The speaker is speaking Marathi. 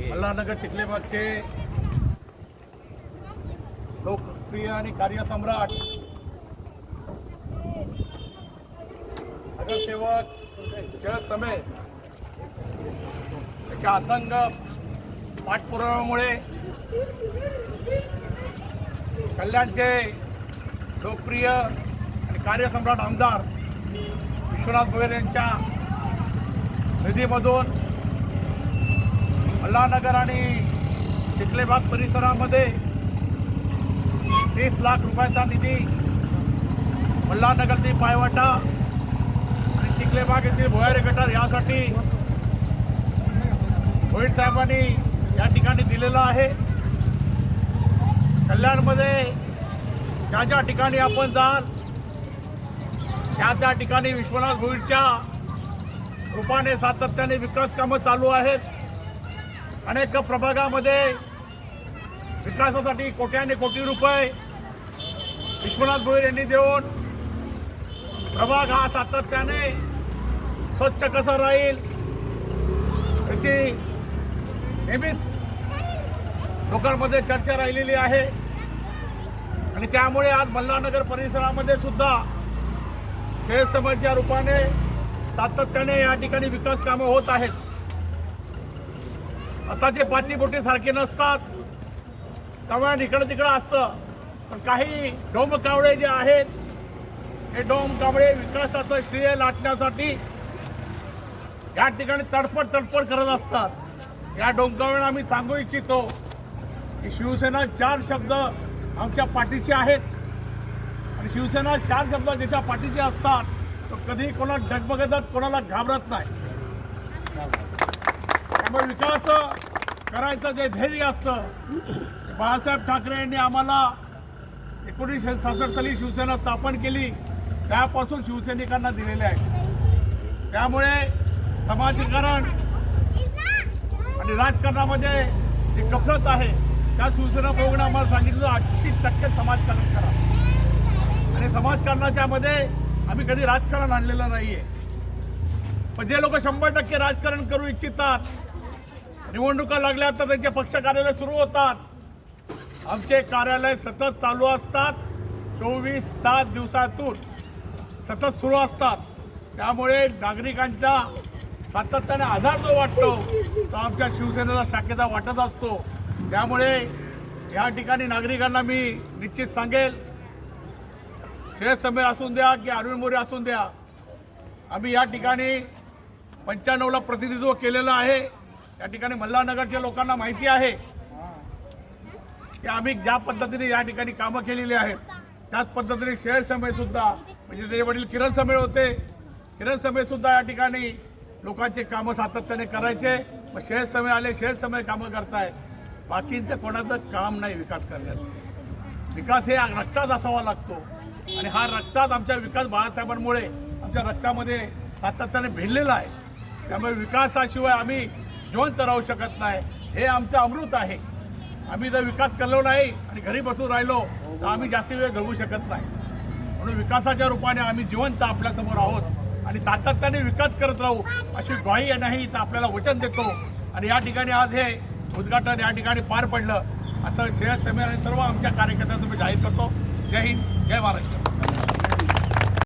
मल्हारनगर चिखलेबागचे लोकप्रिय आणि कार्यसम्राट नगरसेवक शरद समय त्याच्या आतंक पाठपुराव्यामुळे कल्याणचे लोकप्रिय आणि कार्यसम्राट आमदार विश्वनाथ भोयर यांच्या निधीमधून मल्हारनगर आणि चिखलेबाग परिसरामध्ये 30 लाख रुपयाचा निधी मल्हारनगरची पायवाटा आणि चिखलेबाग येथील भोयारी गटार यासाठी भोईर साहेबांनी या ठिकाणी दिलेला आहे। कल्याणमध्ये ज्या ज्या ठिकाणी आपण जाल त्या ठिकाणी विश्वनाथ भोईरच्या रूपाने सातत्याने विकास कामं चालू आहेत। अनेक प्रभागामध्ये विकासासाठी कोट्याने कोटी रुपये विश्वनाथ भोईर यांनी देऊन प्रभाग हा सातत्याने स्वच्छ कसा राहील याची नेहमीच लोकांमध्ये चर्चा राहिलेली आहे आणि त्यामुळे आज मल्हारनगर परिसरामध्ये सुद्धा शहर समाजाच्या रूपाने सातत्याने या ठिकाणी विकास कामं होत आहेत। आता ते पाचीबोटी सारखे नसतात, त्यामुळे इकडं तिकडं असतं, पण काही डोमकावळे जे आहेत हे डोमकावळे विकासाचं श्रेय लाटण्यासाठी या ठिकाणी तडफड करत असतात। या डोमकावळ्यांना आम्ही सांगू इच्छितो की शिवसेना 4 शब्द आमच्या पाठीशी आहेत आणि शिवसेना 4 शब्द ज्याच्या पाठीशी असतात तो कधी कोणाला डगमगतात, कोणाला घाबरत नाही। त्यामुळे विकास करायचं जे धैर्य असतं बाळासाहेब ठाकरे यांनी आम्हाला 1966 साली शिवसेना स्थापन केली त्यापासून शिवसैनिकांना दिलेले आहे। त्यामुळे समाजकारण आणि राजकारणामध्ये जी गफलत आहे त्या शिवसेना प्रमुखांनी आम्हाला सांगितलं 80% समाजकारण करा आणि समाजकारणाच्या मध्ये आम्ही कधी राजकारण आणलेलं नाहीये। पण जे लोक 100% राजकारण करू इच्छितात, निवडणुका लागल्या तर त्यांचे पक्ष कार्यालय सुरू होतात। आमचे कार्यालय सतत चालू असतात, 24 तास दिवसातून सतत सुरू असतात। त्यामुळे नागरिकांचा सातत्याने आधार जो वाटतो तो आमच्या शिवसेनेचा शाखेचा वाटत असतो। त्यामुळे या ठिकाणी नागरिकांना मी निश्चित सांगेल, शरद समय असून द्या की अरुण मोरे असून द्या, आम्ही या ठिकाणी 95ला प्रतिनिधित्व केलेलं आहे। या ठिकाणी मल्हारनगरच्या लोकांना माहिती आहे की आम्ही ज्या पद्धतीने या ठिकाणी कामं केलेली आहेत त्याच पद्धतीने शरद समय सुद्धा, म्हणजे त्याचे वडील किरण समय होते, किरण समय सुद्धा या ठिकाणी लोकांचे कामं सातत्याने करायचे। मग शरद समय आले, शरद समय कामं करतायत, बाकींचं कोणाचं काम नाही विकास करण्याचं। विकास हे रक्तात असावा लागतो आणि हा रक्तात आमच्या विकास बाळासाहेबांमुळे आमच्या रक्तामध्ये सातत्याने भिडलेला आहे। त्यामुळे विकासाशिवाय आम्ही जिवंत राहू शकत नाही, हे आमचं अमृत आहे। आम्ही जर विकास केलो नाही आणि घरी बसून राहिलो तर आम्ही जास्त वेळ जगू शकत नाही। म्हणून विकासाच्या रूपाने आम्ही जिवंत आपल्यासमोर आहोत आणि सातत्याने विकास करत राहू अशी ग्वाही नाही तर आपल्याला वचन देतो। आणि या ठिकाणी आज हे उद्घाटन या ठिकाणी पार पडलं असं शरद समय आणि सर्व आमच्या कार्यकर्त्यांना मी जाहीर करतो। जय हिंद, जय महाराष्ट्र।